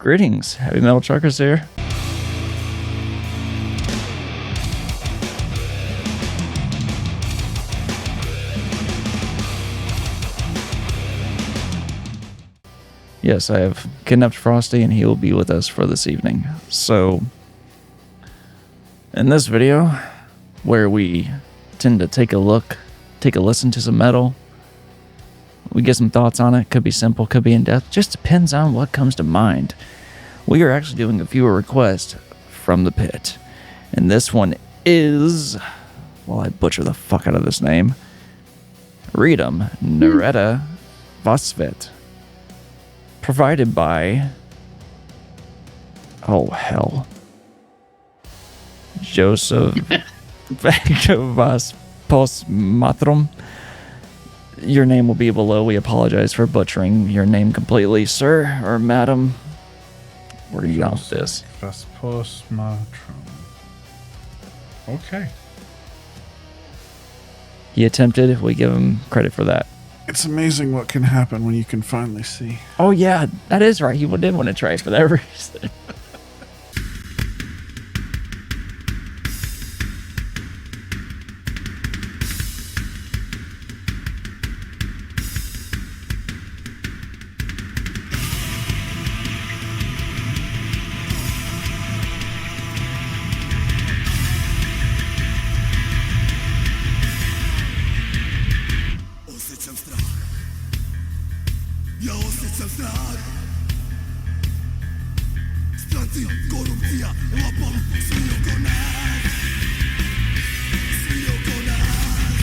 Greetings, Heavy Metal Truckers here. Yes, I have kidnapped Frosty and he will be with us for this evening. So, in this video, where we tend to take a listen to some metal, we get some thoughts on it. Could be simple, could be in depth. Just depends on what comes to mind. We are actually doing a viewer request from the pit. And this one is, well, I butcher the fuck out of this name. Ritam, Nereda, Svet. Provided by, oh hell, Joseph Vagavas Postmatrum. Your name will be below. We apologize for butchering your name completely, sir or madam. Where are you going with this? Postmatrum. Okay. He attempted. We give him credit for that. It's amazing what can happen when you can finally see. Oh yeah, that is right. He did want to try for that reason. Ja osjećam strah. Stranci, korupcija, lopov, svi oko nas. Svi oko nas.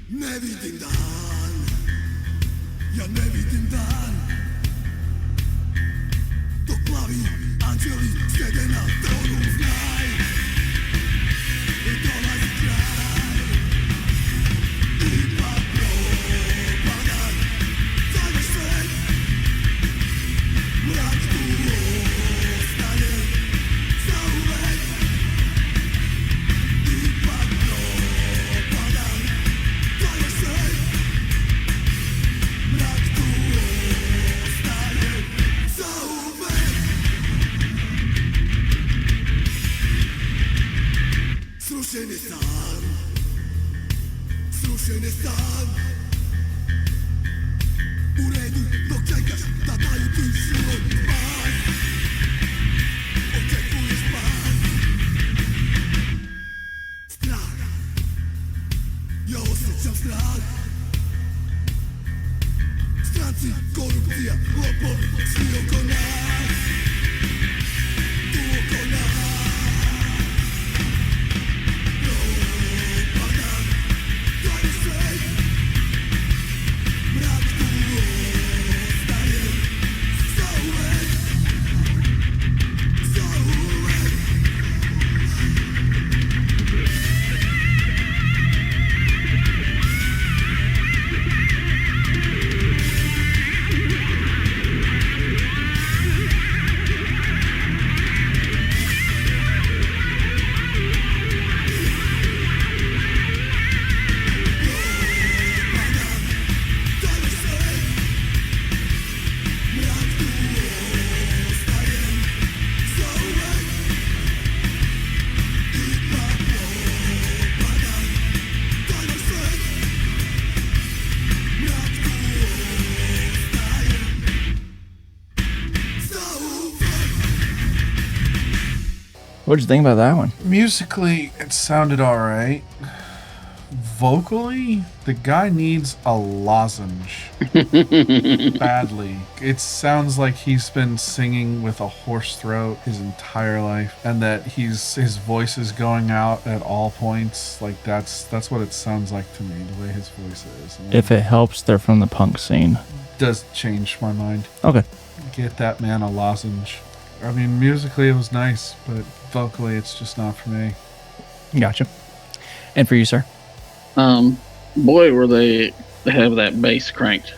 Ne vidim dan. Ja ne vidim dan. Dok plavi anđeli sjede na tronu znaj. I dolazi kraj. Srušen je stan. U redu dok čekaš da daju ti život spas. Očekuješ spas. Strah. Ja osjećam strah. Stranci, korupcija, lopov, svi oko nas. Tu oko nas. What'd you think about that one? Musically, it sounded alright. Vocally, the guy needs a lozenge. Badly. It sounds like he's been singing with a hoarse throat his entire life, and that his voice is going out at all points. Like that's what it sounds like to me, the way his voice is. And If it helps, they're from the punk scene. does change my mind. Okay. Get that man a lozenge. I mean, musically it was nice, but vocally it's just not for me. Gotcha. And for you, sir? Boy, were they have that bass cranked.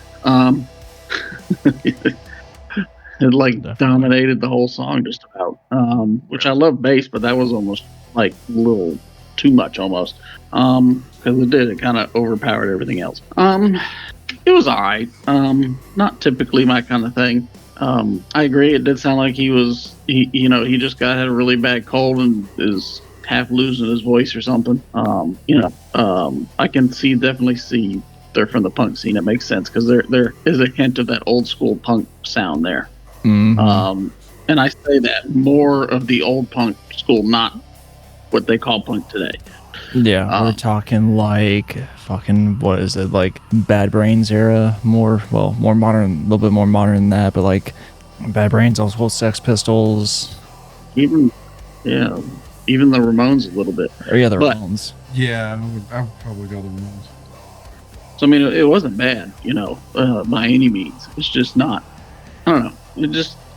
It like Definitely. dominated the whole song just about. Which I love bass, but that was almost like a little too much almost. Because it kind of overpowered everything else. It It was all right. Not typically my kind of thing. I agree. It did sound like he just had a really bad cold and is half losing his voice or something. I can definitely see they're from the punk scene. It makes sense because there is a hint of that old school punk sound there. Mm-hmm. And I say that more of the old punk school, not what they call punk today. Yeah, we're talking like fucking, what is it, like Bad Brains era, more modern, a little bit more modern than that, but like Bad Brains, also Sex Pistols. Even the Ramones a little bit. Or yeah, the Ramones. Yeah, I would probably go the Ramones. So I mean, it wasn't bad, by any means. It's just not. I don't know.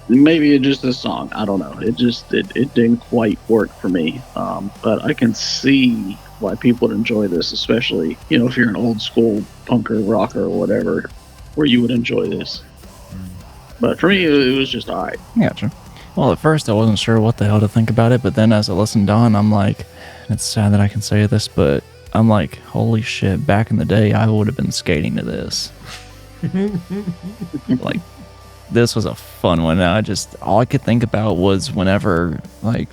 Maybe it's just a song. I don't know. It didn't quite work for me. But I can see why people would enjoy this, especially if you're an old school punker, rocker, or whatever, where you would enjoy this. But for me, it was just all right. Gotcha. Well, at first I wasn't sure what the hell to think about it, but then as I listened on, I'm like, it's sad that I can say this, but I'm like, holy shit, back in the day, I would have been skating to this. Like, this was a fun one. All I could think about was whenever, like,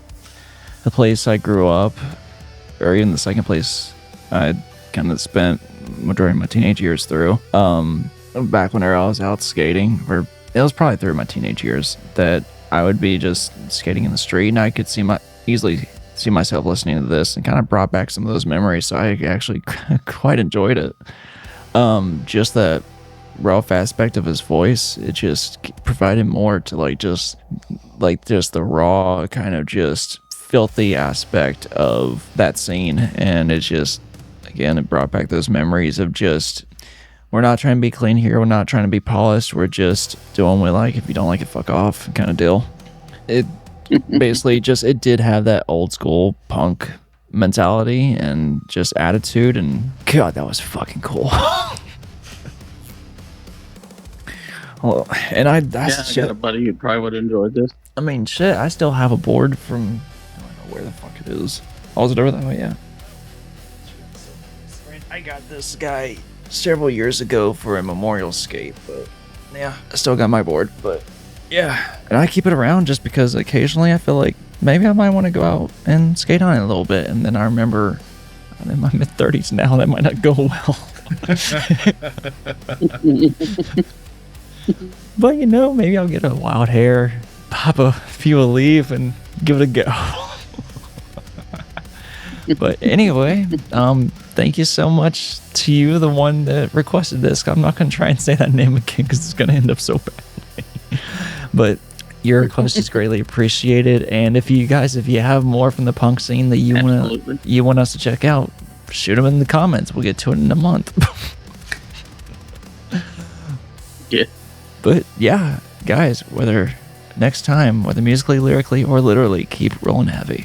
the place I grew up, or even the second place I kind of spent majority of my teenage years through, back whenever I was out skating, or it was probably through my teenage years, that I would be just skating in the street, and I could easily see myself listening to this, and kind of brought back some of those memories. So I actually quite enjoyed it. Just that rough aspect of his voice, it just provided more to just the raw kind of just filthy aspect of that scene, and it just, again, it brought back those memories of just, we're not trying to be clean here, we're not trying to be polished, we're just doing what we like. If you don't like it, fuck off kind of deal. It basically it did have that old school punk mentality and just attitude, and God, that was fucking cool. Oh, and I got a buddy who probably would have enjoyed this. I mean, shit, I still have a board from, I don't know where the fuck it is. Oh, is it over that way? Yeah. I got this guy several years ago for a memorial skate, but yeah, I still got my board, but yeah. And I keep it around just because occasionally I feel like maybe I might want to go out and skate on it a little bit, and then I remember I'm in my mid-30s now, that might not go well. But maybe I'll get a wild hair, pop a few a leaf, and give it a go. But anyway, thank you so much to you, the one that requested this. I'm not going to try and say that name again because it's going to end up so badly. But your request is greatly appreciated. And if you have more from the punk scene that you want us to check out, shoot them in the comments. We'll get to it in a month. Yeah. But yeah, guys, whether musically, lyrically, or literally, keep rolling heavy.